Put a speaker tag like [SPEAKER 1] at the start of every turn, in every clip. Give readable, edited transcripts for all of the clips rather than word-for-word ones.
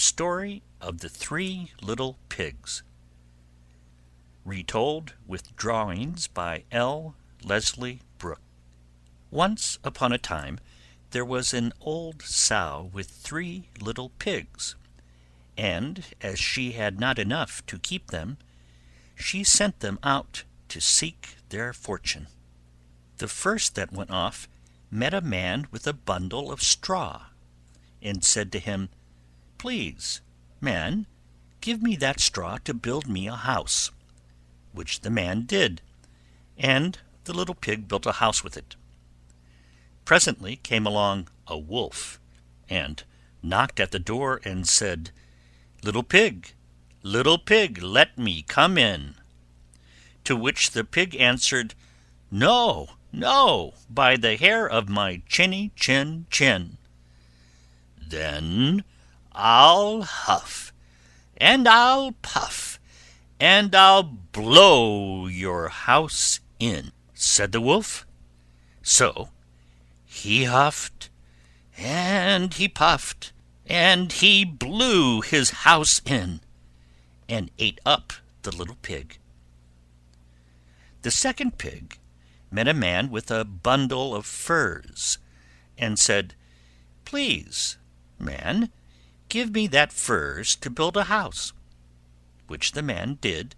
[SPEAKER 1] story of the three little pigs. Retold with drawings by L. Leslie Brooke. Once upon a time there was an old sow with three little pigs, and as she had not enough to keep them, she sent them out to seek their fortune. The first that went off met a man with a bundle of straw, and said to him, "Please, man, give me that straw to build me a house," which the man did, and the little pig built a house with it. Presently came along a wolf, and knocked at the door and said, "Little pig, let me come in." To which the pig answered, "No, no, by the hair of my chinny chin chin." "Then I'll huff, and I'll puff, and I'll blow your house in," said the wolf. So he huffed, and he puffed, and he blew his house in, and ate up the little pig. The second pig met a man with a bundle of furs, and said, "Please, man, give me that furs to build a house," which the man did,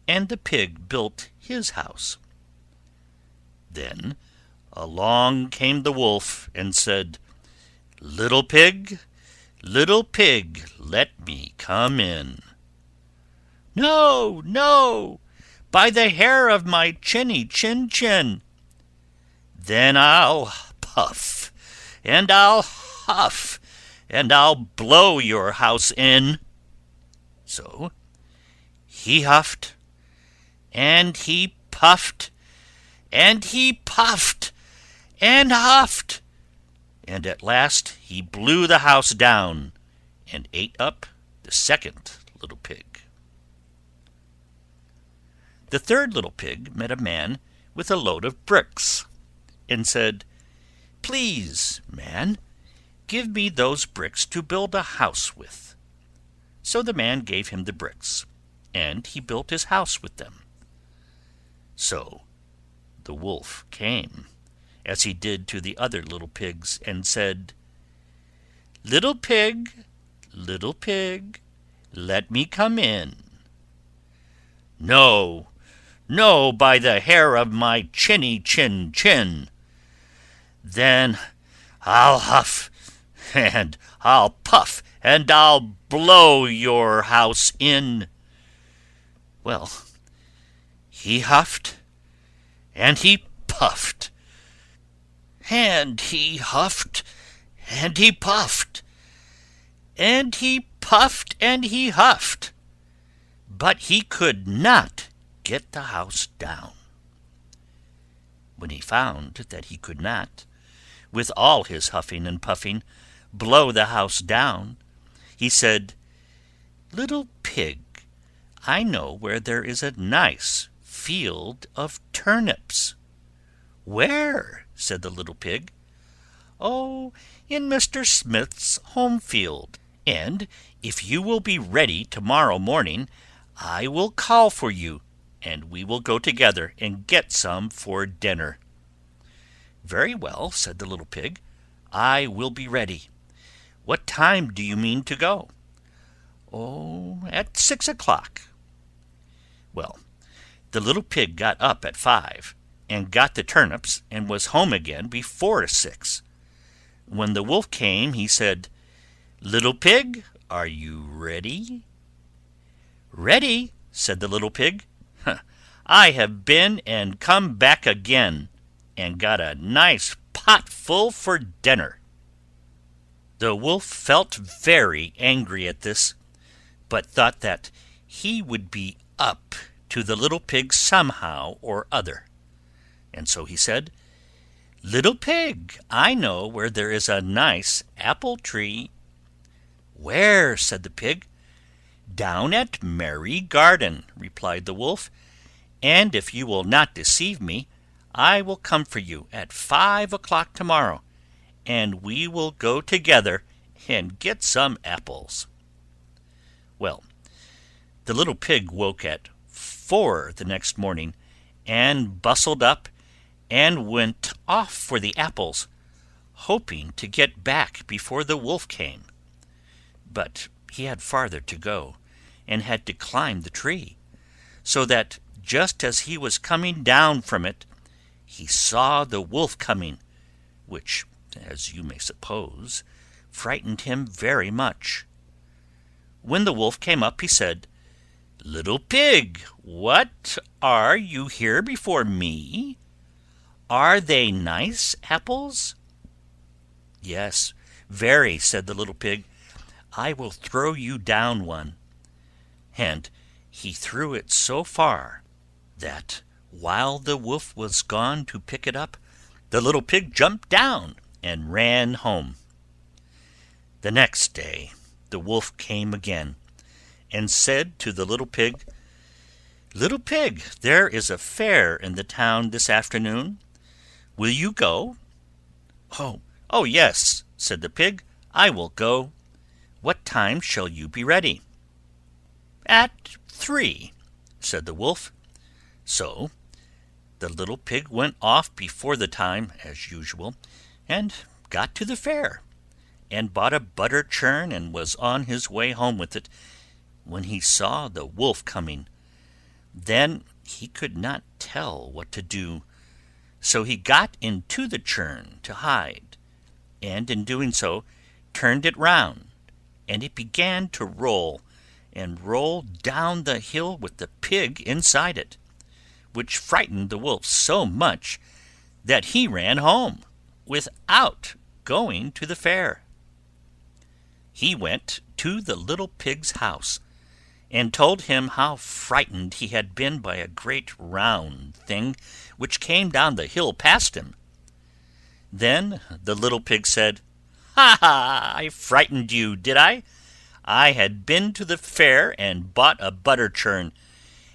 [SPEAKER 1] and the pig built his house. Then along came the wolf, and said, little pig, let me come in." "No, no, by the hair of my chinny chin chin." "Then I'll puff, and I'll huff, and I'll blow your house in." So he huffed, and he puffed, and he puffed, and huffed, and at last he blew the house down, and ate up the second little pig. The third little pig met a man with a load of bricks, and said, "Please, man, give me those bricks to build a house with." So the man gave him the bricks, and he built his house with them. So the wolf came, as he did to the other little pigs, and said, little pig, let me come in." "No, no, by the hair of my chinny chin chin." "Then I'll huff, and I'll puff, and I'll blow your house in." Well, he huffed, and he puffed, and he huffed, and he puffed, and he puffed, and he huffed, but he could not get the house down. When he found that he could not, with all his huffing and puffing, blow the house down, he said, little pig, I know where there is a nice field of turnips." "Where?" said the little pig. "Oh, in Mr. Smith's home field, and if you will be ready tomorrow morning, I will call for you, and we will go together and get some for dinner." "Very well," said the little pig, "I will be ready. What time do you mean to go?" "Oh, at 6 o'clock." Well, the little pig got up at 5, and got the turnips, and was home again before 6. When the wolf came, he said, little pig, are you ready?" "Ready," said the little pig. "I have been and come back again, and got a nice pot full for dinner." The wolf felt very angry at this, but thought that he would be up to the little pig somehow or other, and so he said, little pig, I know where there is a nice apple tree." "Where?" said the pig. "Down at Merry Garden," replied the wolf, "and if you will not deceive me, I will come for you at 5 o'clock tomorrow, and we will go together and get some apples." Well, the little pig woke at 4 the next morning, and bustled up, and went off for the apples, hoping to get back before the wolf came. But he had farther to go, and had to climb the tree, so that just as he was coming down from it, he saw the wolf coming, which, as you may suppose, frightened him very much. When the wolf came up, he said, "Little pig, what, are you here before me? Are they nice apples?" "Yes, very," said the little pig. "I will throw you down one." And he threw it so far that, while the wolf was gone to pick it up, the little pig jumped down and ran home. The next day the wolf came again, and said to the little pig, "Little pig, there is a fair in the town this afternoon. Will you go?" "Oh, yes," said the pig, "I will go. What time shall you be ready?" "At 3," said the wolf. So the little pig went off before the time, as usual, and got to the fair, and bought a butter churn, and was on his way home with it, when he saw the wolf coming. Then he could not tell what to do, so he got into the churn to hide, and in doing so turned it round, and it began to roll, and roll down the hill with the pig inside it, which frightened the wolf so much that he ran home without going to the fair. He went to the little pig's house, and told him how frightened he had been by a great round thing which came down the hill past him. Then the little pig said, "Ha ha! I frightened you, did I? I had been to the fair and bought a butter churn,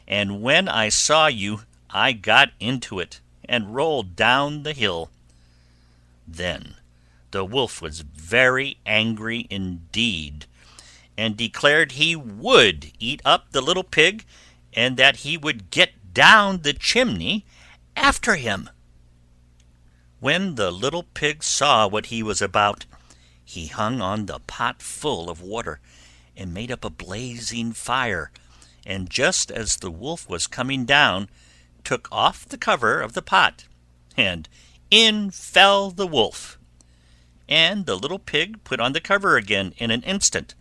[SPEAKER 1] and when I saw you I got into it, and rolled down the hill." Then the wolf was very angry indeed, and declared he would eat up the little pig, and that he would get down the chimney after him. When the little pig saw what he was about, he hung on the pot full of water, and made up a blazing fire, and just as the wolf was coming down, took off the cover of the pot, and in fell the wolf, and the little pig put on the cover again in an instant,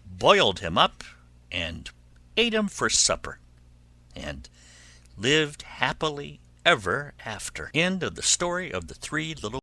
[SPEAKER 1] boiled him up, and ate him for supper, and lived happily ever after. End of the story of the three little